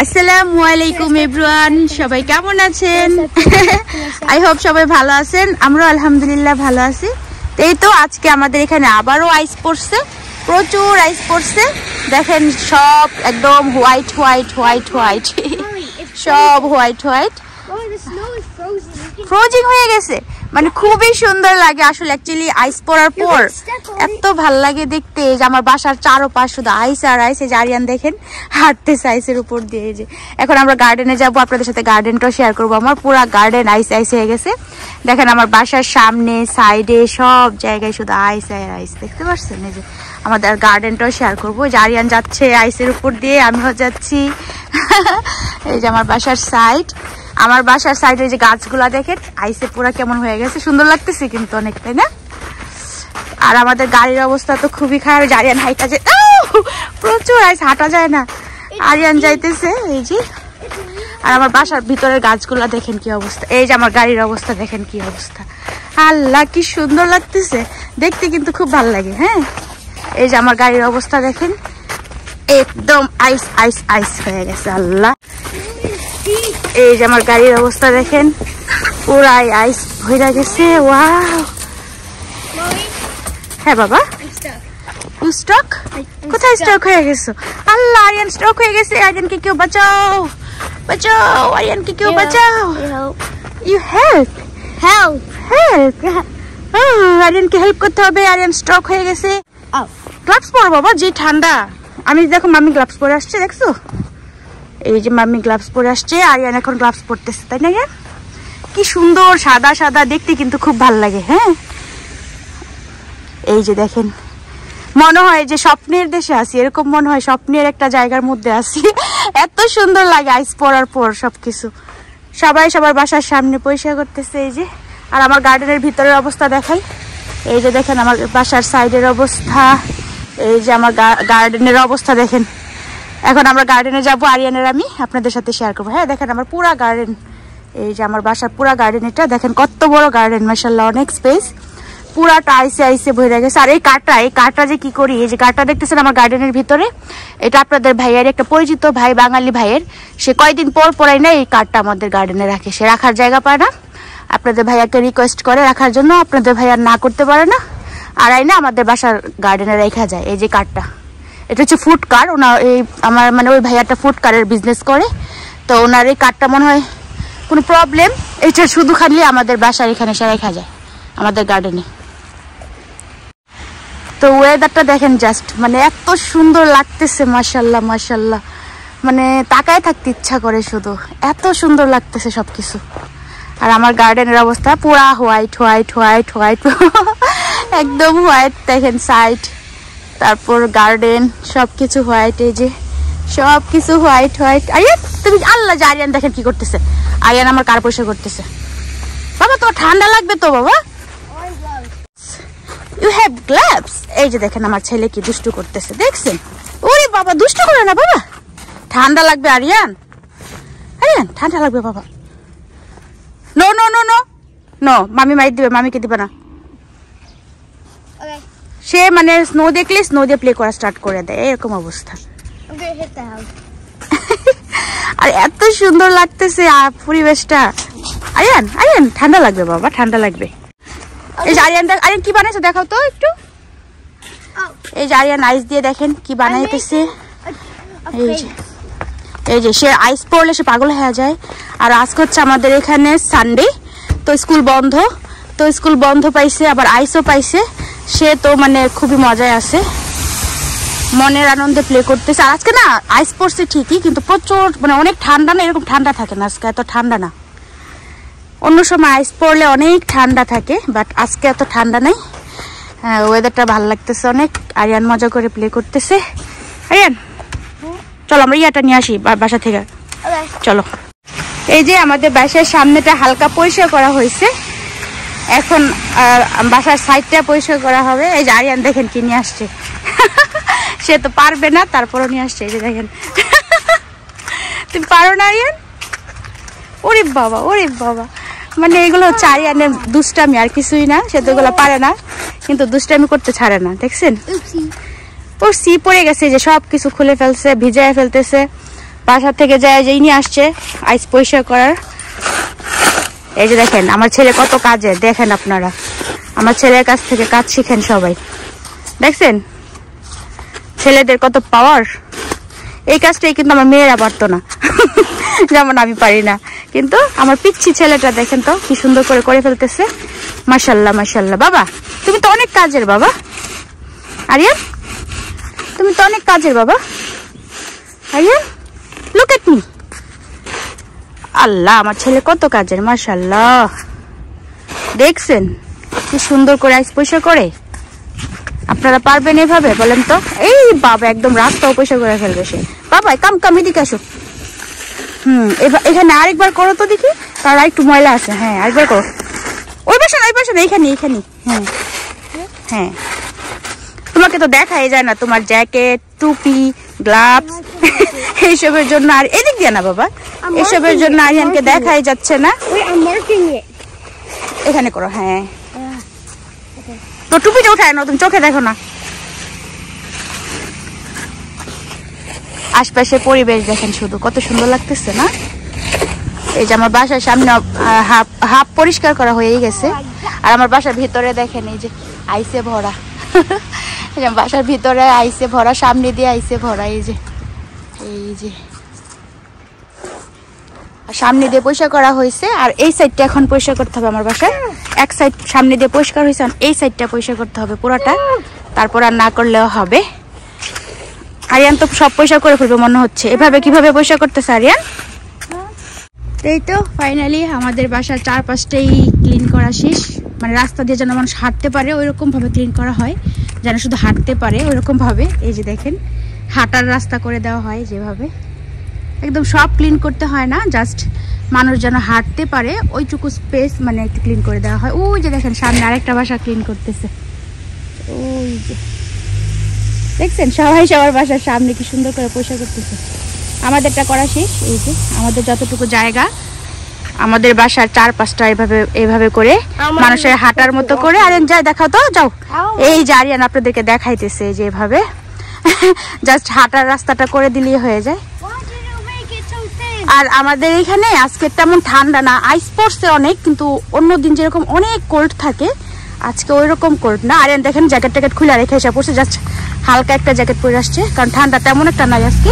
আসসালামু আলাইকুম এভরিওয়ান, সবাই কেমন আছেন? আই হোপ সবাই ভালো আছেন। আমরা আলহামদুলিল্লাহ ভালো আছি। এই তো আজকে আমাদের এখানে আবারও আইস পড়ছে, প্রচুর আইস পড়ছে। দেখেন সব একদম হোয়াইট হোয়াইট হোয়াইট হোয়াইট, সব হোয়াইট হোয়াইট ফ্রোজিং হয়ে গেছে। মানে খুবই সুন্দর লাগে আসলে। অ্যাকচুয়ালি আইস পড়ার পর এত ভাল লাগে দেখতে যে আমার বাসার চারপাশ শুধু আইস আর আইস। এই যে আরিয়ান দেখেন হাঁটতেছে আইসের উপর দিয়ে। যে এখন আমরা গার্ডেনে যাব, আপনাদের সাথে গার্ডেনটাও শেয়ার করবো। আমার পুরো গার্ডেন আইস আইস হয়ে গেছে। দেখেন আমার বাসার সামনে সাইডে সব জায়গায় শুধু আইস আর আইস, দেখতে পাচ্ছেন? এই যে আমাদের গার্ডেনটাও শেয়ার করবো। যে আরিয়ান যাচ্ছে আইসের উপর দিয়ে, আমিও যাচ্ছি। এই যে আমার বাসার সাইড, আমার বাসার সাইডে যে গাছগুলা দেখেন আইসে পুরা কেমন হয়ে গেছে, সুন্দর লাগতেছে কিন্তু অনেক, তাই না? আর আমাদের গাড়ির অবস্থা তো খুবই খারাপ। আরিয়ান হাইটা যায়, প্রচুর আইস, হাঁটা যায় না। আরিয়ান যাইতেছে এই যে। আর আমার বাসার ভিতরের গাছগুলা দেখেন কি অবস্থা। এই যে আমার গাড়ির অবস্থা দেখেন কি অবস্থা। আল্লাহ কি সুন্দর লাগতেছে দেখতে, কিন্তু খুব ভালো লাগে। হ্যাঁ, এই যে আমার গাড়ির অবস্থা দেখেন, একদম আইস আইস আইস হয়ে গেছে। আল্লাহ, এই যে আমার গাড়ির অবস্থা দেখেন, পুরাই আইস হয়ে গেছে। ওয়াও! হ্যাঁ বাবা, স্টক কোথায় স্টক হয়ে গেছে? আল্লাহ, আরিয়ান স্টক হয়ে গেছে। আরিয়ানকে কেউ বাঁচাও, বাঁচাও, আরিয়ানকে কেউ বাঁচাও। You help, help, help. আরিয়ানকে হেল্প করতে হবে, আরিয়ান স্টক হয়ে গেছে। গ্লাভস পরো বাবা, যে ঠান্ডা। আমি দেখো মাম্মি গ্লাভস পরে আসছে, দেখছো? এই যে মাম্মি গ্লাভস পরে আসছে, আরিয়ান এখন গ্লাভস পরতেছে, তাই না? কি সুন্দর সাদা সাদা দেখতে, কিন্তু খুব ভালো লাগে। হ্যাঁ, এই যে দেখেন, মনে হয় যে স্বপ্নের দেশে আছি, এরকম মনে হয় স্বপ্নের একটা জায়গার মধ্যে আছি। এত সুন্দর লাগে আইস পড়ার পর সবকিছু। সবাই সবার বাসার সামনে পরিষ্কার করতেছে। এই যে, আর আমার গার্ডেনের ভিতরের অবস্থা দেখাই। এই যে দেখেন আমার বাসার সাইডের অবস্থা, এই যে আমার গার্ডেনের অবস্থা দেখেন। এখন আমরা গার্ডেনে যাবো, আরিয়ানের আমি আপনাদের সাথে শেয়ার করবো। হ্যাঁ, দেখেন আমার পুরা গার্ডেন, এই যে আমার বাসার পুরা গার্ডেন। এটা দেখেন কত বড় গার্ডেন, মাশাআল্লাহ, অনেক স্পেস, পুরাটা আইসে আইসে ভরে গেছে। আর এই কাঠটা যে কি করি, এই যে কাঠটা দেখতেছেন আমার গার্ডেনের ভিতরে, এটা আপনাদের ভাইয়ের একটা পরিচিত ভাই, বাঙালি ভাইয়ের। সে কয়দিন পর পরাই না এই কাঠটা আমাদের গার্ডেনে রাখে। সে রাখার জায়গা পায় না, আপনাদের ভাইয়াকে রিকোয়েস্ট করে রাখার জন্য, আপনাদের ভাইয়া না করতে পারে না, আর আই না আমাদের বাসার গার্ডেনে রেখা যায়। এই যে কাঠটা, এটা হচ্ছে ফুড কার। ওনার এই আমার মানে ওই ভাইয়াটা ফুড কারের বিজনেস করে, তো ওনার এই কাঠটা মনে হয় কোনো প্রবলেম, এটা শুধু খালি আমাদের বাসার এখানে এসে রেখা যায়, আমাদের গার্ডেনে। তো ওয়েদারটা দেখেন জাস্ট, মানে এত সুন্দর লাগতেছে, মাশাআল্লাহ মাশাআল্লাহ, মানে তাকায় থাকতে ইচ্ছা করে শুধু, এত সুন্দর লাগতেছে সবকিছু। আর আমার গার্ডেনের অবস্থা পুরা হোয়াইট হোয়াইট হোয়াইট হোয়াইট, একদম হোয়াইট দেখেন সাইড, তারপর গার্ডেন সবকিছু হোয়াইট। এই যে সবকিছু হোয়াইট হোয়াইট। আরিয়ান তুমি, আল্লাহ, যে আরিয়ান দেখেন কি করতেছে। আরিয়ান আমার কার পরিষ্কার করতেছে। বাবা তোমার ঠান্ডা লাগবে তো বাবা, ইউ হ্যাভ গ্লাভস। এই যে দেখেন আমার ছেলে কি দুষ্টু করতেছে, দেখছেন? ওরে বাবা, দুষ্টু করে না বাবা, ঠান্ডা লাগবে আরিয়ান, আরিয়ান ঠান্ডা লাগবে বাবা। No no no no no, মামি মাইর দিবে, মামিকে দিবে না। সে মানে স্নো দেখলে স্নো দিয়ে প্লে করা স্টার্ট করে দেয়, এরকম অবস্থা। আর এত সুন্দর লাগতেছে পরিবেশটা। আরিয়ান, আরিয়ান ঠান্ডা লাগবে বাবা, ঠান্ডা লাগবে। এই যে আরিয়ান, আরিয়ান কি বানাইছো দেখাও তো একটু। এই যে আরিয়ান আইস দিয়ে দেখেন কি বানাইতেছে। এই যে সে আইস পড়লে সে পাগল হয়ে যায়। আর আজকে হচ্ছে আমাদের এখানে সানডে, তো স্কুল বন্ধ, তো স্কুল বন্ধ পাইছে, আবার আইসও পাইছে। সে তো মানে খুবই মজায় আছে, মনের আনন্দে প্লে করতেছে। আর আজকে না আইস পড়ছে ঠিকই, কিন্তু প্রচুর মানে অনেক ঠান্ডা না, এরকম ঠান্ডা থাকে না আজকে, এত ঠান্ডা না। অন্য সময় আইস পড়লে অনেক ঠান্ডা থাকে, বাট আজকে এত ঠান্ডা নেই। হ্যাঁ, ওয়েদারটা ভালো লাগতেছে অনেক। আরিয়ান মজা করে প্লে করতেছে। আরিয়ান চলো আমরা ইয়াটা নিয়ে আসি বাসা থেকে, চলো। এই যে আমাদের বাসার সামনেটা হালকা পরিষ্কার করা হয়েছে, এখন বাসার সাইডটা পরিষ্কার করা হবে। এই যে আরিয়ান দেখেন কি নিয়ে আসছে, সে তো পারবে না তারপরও নিয়ে আসছে। এই যে দেখেন, তুমি পারো না আরিয়ান? ওরে বাবা, ওরে বাবা, মানে এগুলো হচ্ছে আরিয়ানের দুষ্টামি, আর কিছুই না। সে তো এগুলো পারে না, কিন্তু দুষ্টামি করতে ছাড়ে না, দেখছেন? ওর সি পড়ে গেছে, যে সব কিছু খুলে ফেলছে, ভিজায় ফেলতেছে। বাসা থেকে যায় যেই নিয়ে আসছে আইস পরিষ্কার করার। এই যে দেখেন আমার ছেলে কত কাজে, দেখেন আপনারা আমার ছেলের কাছ থেকে কাজ শিখেন সবাই, দেখছেন ছেলেদের কত পাওয়ার। এই কাজটাই কিন্তু আমার মেয়েরা পারতো না যেমন আমি পারি না, কিন্তু আমার পিচ্ছি ছেলেটা দেখেন তো কি সুন্দর করে ফেলতেছে। মাশাল্লাহ মাশাল্লাহ। বাবা তুমি তো অনেক কাজের বাবা, আরিয়ান তুমি তো অনেক কাজের বাবা। Aryan look at me. Allah আমার ছেলে কত কাজের, মাশাল্লাহ। দেখছেন কি সুন্দর করে আইস পয়সা করে। আপনারা পারবেন এভাবে বলেন তো? এই বাবা একদম রাস্তাও পয়সা করে ফেলবে সে। বাবা কাম এদিকে আসো। এখানে আরেকবার করো তো দেখি, তার একটু ময়লা আছে। হ্যাঁ আরেকবার করো। ওই পাশে না এখানে। হ্যাঁ হ্যাঁ তোমাকে তো দেখাই যায় না তোমার জ্যাকেট, টুপি, গ্লাভস এইসবের জন্য। আর এদিক দিয়ে না বাবা, এসবের জন্য আরিয়ানকে দেখাই যাচ্ছে না। এখানে করো। হ্যাঁ তো টুপিটা উঠায় না, তুমি চোখে দেখো না। আশপাশের পরিবেশ দেখেন শুধু কত সুন্দর লাগতেছে না। এই যে আমার বাসার সামনে হাফ পরিষ্কার করা হয়ে গেছে, আর আমার বাসার ভিতরে দেখেন এই যে আইসে ভরা বাসার ভিতরে আইসে ভরা, সামনে দিয়ে আইসে ভরা। এই যে সামনে দিয়ে পরিষ্কার করা হয়েছে, আর এই সাইডটা এখন পরিষ্কার করতে হবে। আমার বাসায় এক সাইড সামনে দিয়ে পরিষ্কার হয়েছে, এই সাইডটা পরিষ্কার করতে হবে পুরোটা, তারপর আর না করলেও হবে। আরিয়ান তো সব পরিষ্কার করে ফেলবে মনে হচ্ছে। এভাবে কিভাবে পরিষ্কার করতেছে আরিয়ান? এই তো ফাইনালি আমাদের বাসার চারপাশটাই ক্লিন করা শেষ। মানে রাস্তা দিয়ে যেন মানুষ হাঁটতে পারে ওইরকম ভাবে ক্লিন করা হয়, যেন শুধু হাঁটতে পারে ওইরকম ভাবে। এই যে দেখেন হাঁটার রাস্তা করে দেওয়া হয় যেভাবে, একদম সব ক্লিন করতে হয় না, জাস্ট মানুষ যেন হাঁটতে পারে ওইটুকু স্পেস মানে একটু ক্লিন করে দেওয়া হয়। ওই যে দেখেন সামনে আরেকটা বাসা ক্লিন করতেছে, ওই যে দেখছেন সবাই সবার বাসার সামনে কি সুন্দর করে পরিষ্কার করতেছে। আমাদেরটা করা শেষ। এই যে আমাদের যতটুকু জায়গা, আমাদের বাসার চারপাশটা এইভাবে করে মানুষের হাঁটার মতো করে। আরিয়ান যাই দেখাও তো, যাও। এই যে আরিয়ান আপনাদেরকে দেখাইতেছে যে এভাবে জাস্ট হাঁটার রাস্তাটা করে দিলেই হয়ে যায়। আর আমাদের এখানে আজকে তেমন ঠান্ডা না, আইস পড়ছে অনেক, কিন্তু অন্যদিন যেরকম অনেক কোল্ড থাকে আজকে ওই রকম কোল্ড না। আরিয়ান দেখেন জ্যাকেট ট্যাকেট খুলে রেখে এসে পড়ছে, জাস্ট হালকা একটা জ্যাকেট পরে আসছে, কারণ ঠান্ডা তেমন একটা নাই আজকে।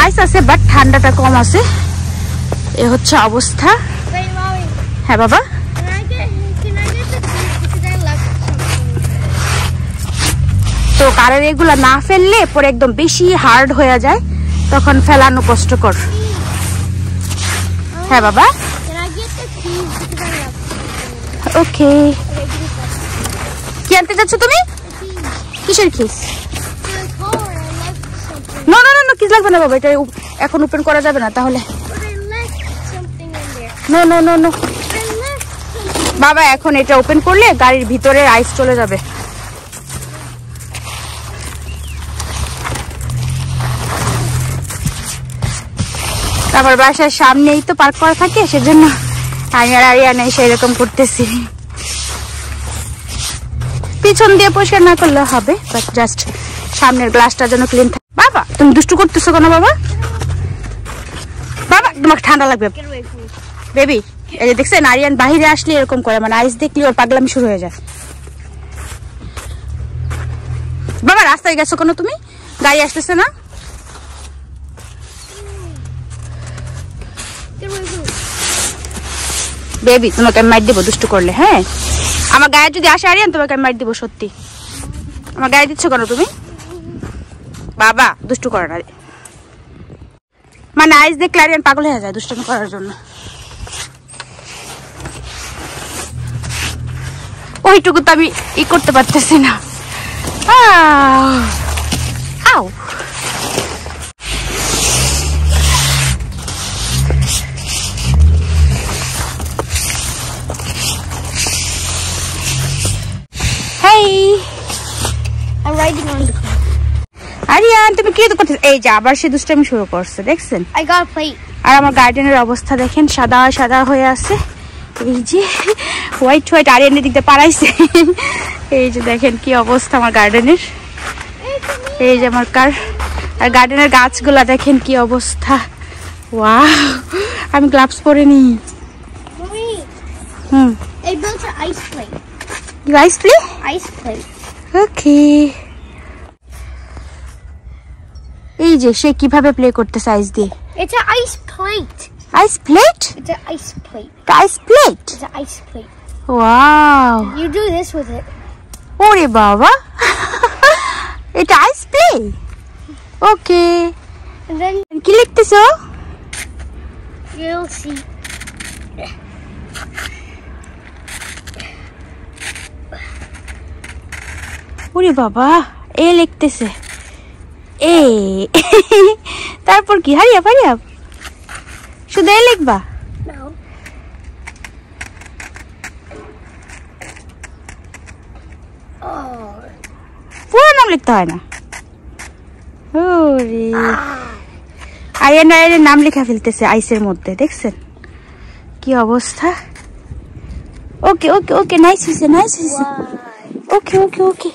আইস আছে বাট ঠান্ডাটা কম আছে, এ হচ্ছে অবস্থা। হ্যাঁ বাবা তো কারের এগুলা না ফেললে পরে একদম বেশি হার্ড হয়ে যায়, তখন ফেলানো কষ্টকর। হ্যাঁ বাবা ওকে। কি আনতে যাচ্ছ তুমি? কিসের খিস? না না না কিস লাগবে না বাবা, এটা এখন ওপেন করা যাবে না তাহলে। নো নো নো নো বাবা, এখন এটা ওপেন করলে গাড়ির ভিতরে আইস চলে যাবে। আমার বাসার সামনেই তো পার্ক করা থাকে, সেজন্য আমি আর আরিয়ান এসে এরকম করতেছি। পিছন দিয়ে পরিষ্কার না করলে হবে, বাট জাস্ট সামনের গ্লাসটা যেন ক্লিন থাকে। বাবা তুমি দুষ্টু করতেছো কেন বাবা? বাবা তোমাকে ঠান্ডা লাগবে বেবি। এই যে দেখছেন আরিয়ান বাহিরে আসলে এরকম করে, মানে আইস দেখলে ওর পাগলামি শুরু হয়ে যায়। বাবা রাস্তায় গেছো কেন তুমি? গাড়ি আসতেছে না? বেবি তোমাকে আমি মাইর দেবো দুষ্টু করলে। হ্যাঁ আমার গায়ে যদি আসে আরিয়ান তোমাকে আমি মাইর দেবো সত্যি। আমার গায়ে দিচ্ছ কেন তুমি? বাবা দুষ্টু করে না, মানে আইস দেখলে আরিয়ান পাগল হয়ে যায় দুষ্টুমি করার জন্য। ওইটুকু তো আমি ই করতে পারতেছি না। আও আরিয়ান তুমি কি করতেছ? এই যে আবার সে দুষ্টামি শুরু করছে, দেখছেন? আর আমার গার্ডেনের অবস্থা দেখেন, সাদা সাদা হয়ে আছে। এই যে হোয়াইট হোয়াইট আরিয়ানের দিক দিয়ে পাড়াইছে। এই যে দেখেন কি অবস্থা আমার গার্ডেনের। এই যে আমার আর গার্ডেনের গাছগুলা দেখেন কি অবস্থা। ওয়াও, আমি গ্লাভস পরে নি। I built an ice plate. You ice play? Ice plate. Okay. এই যে সে কিভাবে প্লে করতেছে আইস দিয়ে। It's an ice plate. Ice plate? It's an ice plate. Ice plate? It's an ice plate. Wow. You do this with it. ওরে বাবা, এটা আইস play. Okay, And then কি লিখতেছো? you'll see. ওরে বাবা, এ লিখতেছে এ। তারপর কি হারিয়া ফারিয়া শুধু এ লিখবা? No. Oh. পুরো নাম লিখতে হয় না? ওরে, আরিয়ান আরিয়ানের নাম লেখা ফেলতেছে আইসের মধ্যে, দেখছেন কি অবস্থা। ওকে ওকে ওকে, নাইস হয়েছে নাইস হয়েছে। ওকে ওকে ওকে।